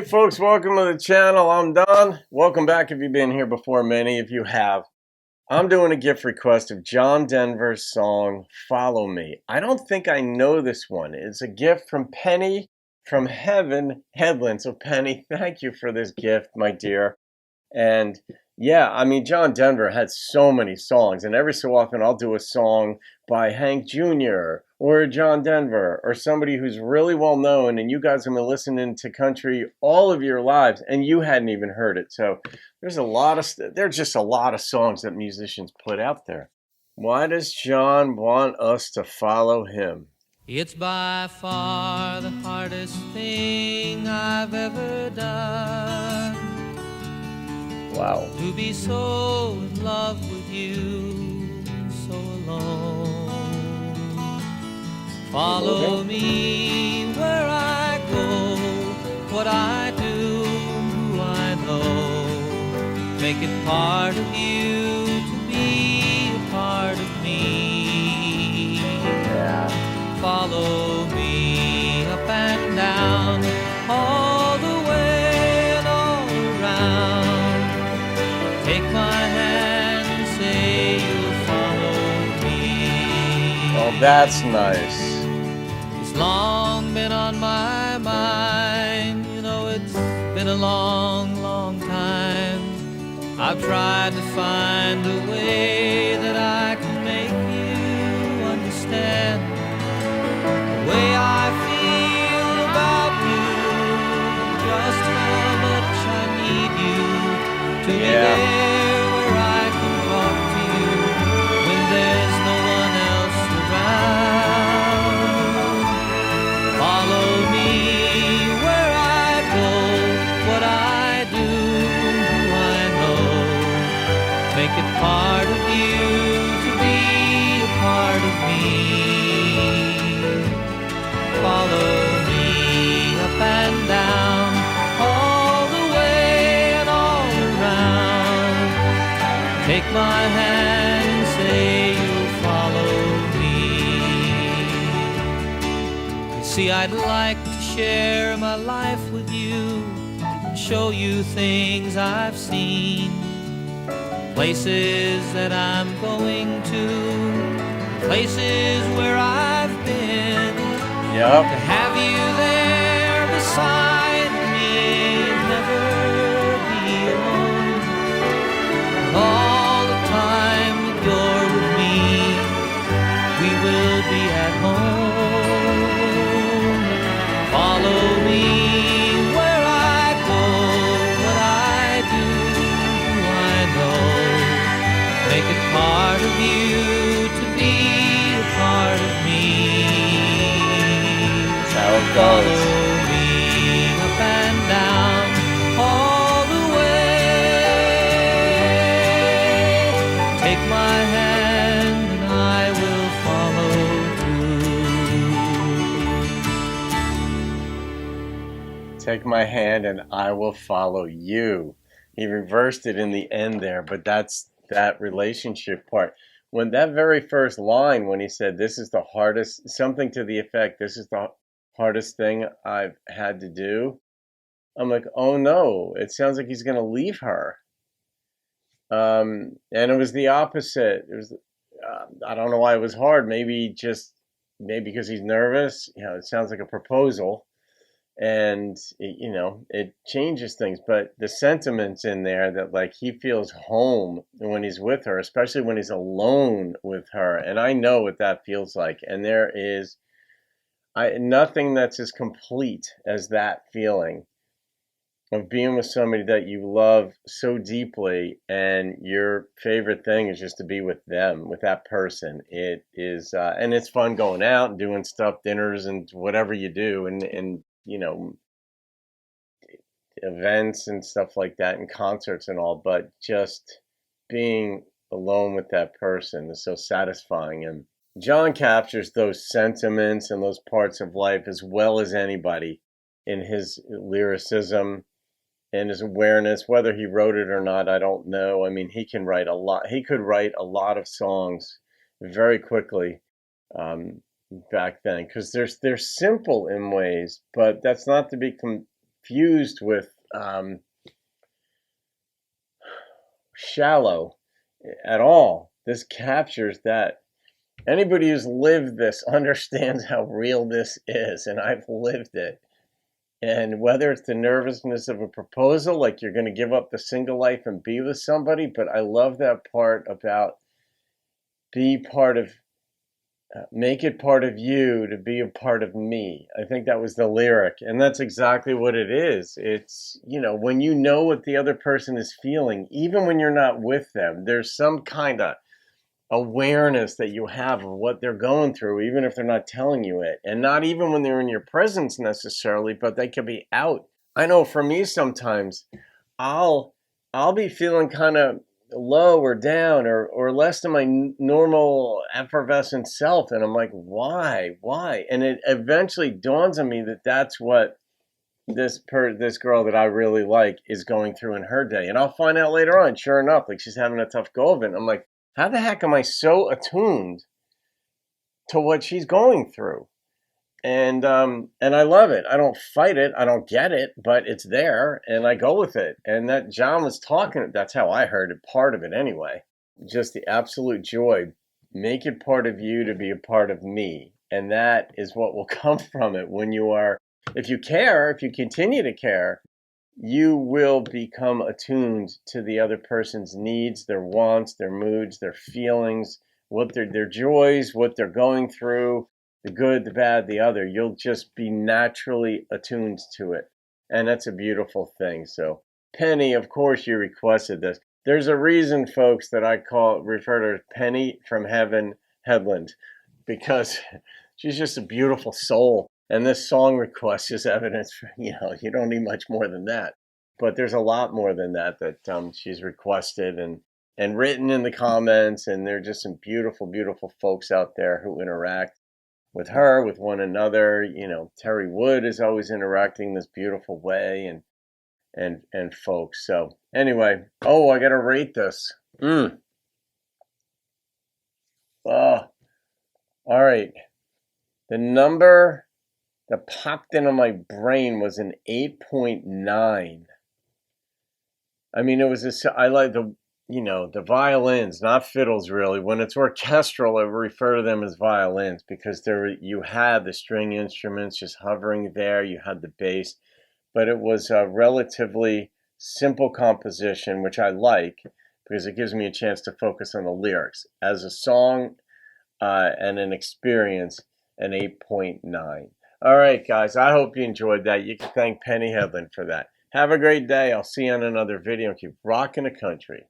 Hey folks, welcome to the channel. I'm Don. Welcome back if you've been here before. Many of you have. I'm doing a gift request of John Denver's song, Follow Me. I don't think I know this one. It's a gift from Penny from Hedlund. So Penny, thank you for this gift, my dear. And yeah, I mean, John Denver had so many songs, and every so often I'll do a song by Hank Jr. or John Denver or somebody who's really well known, and you guys have been listening to country all of your lives, and you hadn't even heard it. So there's just a lot of songs that musicians put out there. Why does John want us to follow him? It's by far the hardest thing I've ever done. Wow. To be so in love with you, so alone. Follow me where I go, what I do, who I know. Make it part of you to be a part of me. Yeah. Follow me up and down, all the way and all around. Take my hand and say you'll follow me. Oh, that's nice. It's long been on my mind. You know, it's been a long, long time. I've tried to find a way that I can make you understand the way I feel about you, just how much I need you to be there. Make it part of you to be a part of me. Follow me up and down, all the way and all around. Take my hand and say you'll follow me. You see, I'd like to share my life with you, show you things I've seen, places that I'm going to, places where I've been. Yep. To have you there beside me, never be alone. All the time that you're with me, we will be at home. Follow me where I go, what I do, who I know. Make it part of you to be a part of me. That's how it goes. Follow me up and down, all the way. Take my hand and I will follow you. Take my hand and I will follow you. He reversed it in the end there, but that's that relationship part. When that very first line, when he said, this is the hardest, something to the effect, this is the hardest thing I've had to do, I'm like, oh no, it sounds like he's going to leave her. And it was the opposite. It was, I don't know why it was hard. Maybe because he's nervous. You know, it sounds like a proposal. And it changes things, but the sentiments in there that like he feels home when he's with her, especially when he's alone with her, and I know what that feels like. And there is nothing that's as complete as that feeling of being with somebody that you love so deeply, and your favorite thing is just to be with them, with that person. It is, and it's fun going out and doing stuff, dinners and whatever you do, and events and stuff like that and concerts and all, but just being alone with that person is so satisfying. And John captures those sentiments and those parts of life as well as anybody in his lyricism and his awareness. Whether he wrote it or not, I don't know. I mean, he can write a lot. He could write a lot of songs very quickly. Back then, because they're simple in ways, but that's not to be fused with shallow at all. This captures that. Anybody who's lived this understands how real this is, and I've lived it. And whether it's the nervousness of a proposal, like you're going to give up the single life and be with somebody, but I love that part about be part of, make it part of you to be a part of me. I think that was the lyric, and that's exactly what it is. It's, you know, when you know what the other person is feeling, even when you're not with them, there's some kind of awareness that you have of what they're going through, even if they're not telling you it, and not even when they're in your presence necessarily, but they could be out. I know for me sometimes I'll be feeling kind of low or down or less than my normal effervescent self, and I'm like, why? And it eventually dawns on me that that's what this girl that I really like is going through in her day. And I'll find out later on, sure enough, like she's having a tough go of it. I'm like, how the heck am I so attuned to what she's going through? And I love it. I don't fight it. I don't get it, but it's there, and I go with it. And that John was talking. That's how I heard it. Part of it, anyway. Just the absolute joy. Make it part of you to be a part of me, and that is what will come from it when you are. If you care, if you continue to care, you will become attuned to the other person's needs, their wants, their moods, their feelings, what their joys, what they're going through, the good, the bad, the other. You'll just be naturally attuned to it. And that's a beautiful thing. So, Penny, of course you requested this. There's a reason, folks, that I refer to her as Penny from Heaven Hedlund, because she's just a beautiful soul. And this song request is evidence for, you don't need much more than that. But there's a lot more than that she's requested and written in the comments. And there are just some beautiful, beautiful folks out there who interact with her, with one another. Terry Wood is always interacting this beautiful way and folks. So anyway, I got to rate this. Oh, all right. The number that popped into my brain was an 8.9. I mean, I like the violins, not fiddles really. When it's orchestral, I refer to them as violins because you had the string instruments just hovering there. You had the bass, but it was a relatively simple composition, which I like because it gives me a chance to focus on the lyrics. As a song and an experience, an 8.9. All right, guys, I hope you enjoyed that. You can thank Penny Hedlund for that. Have a great day. I'll see you on another video. Keep rocking the country.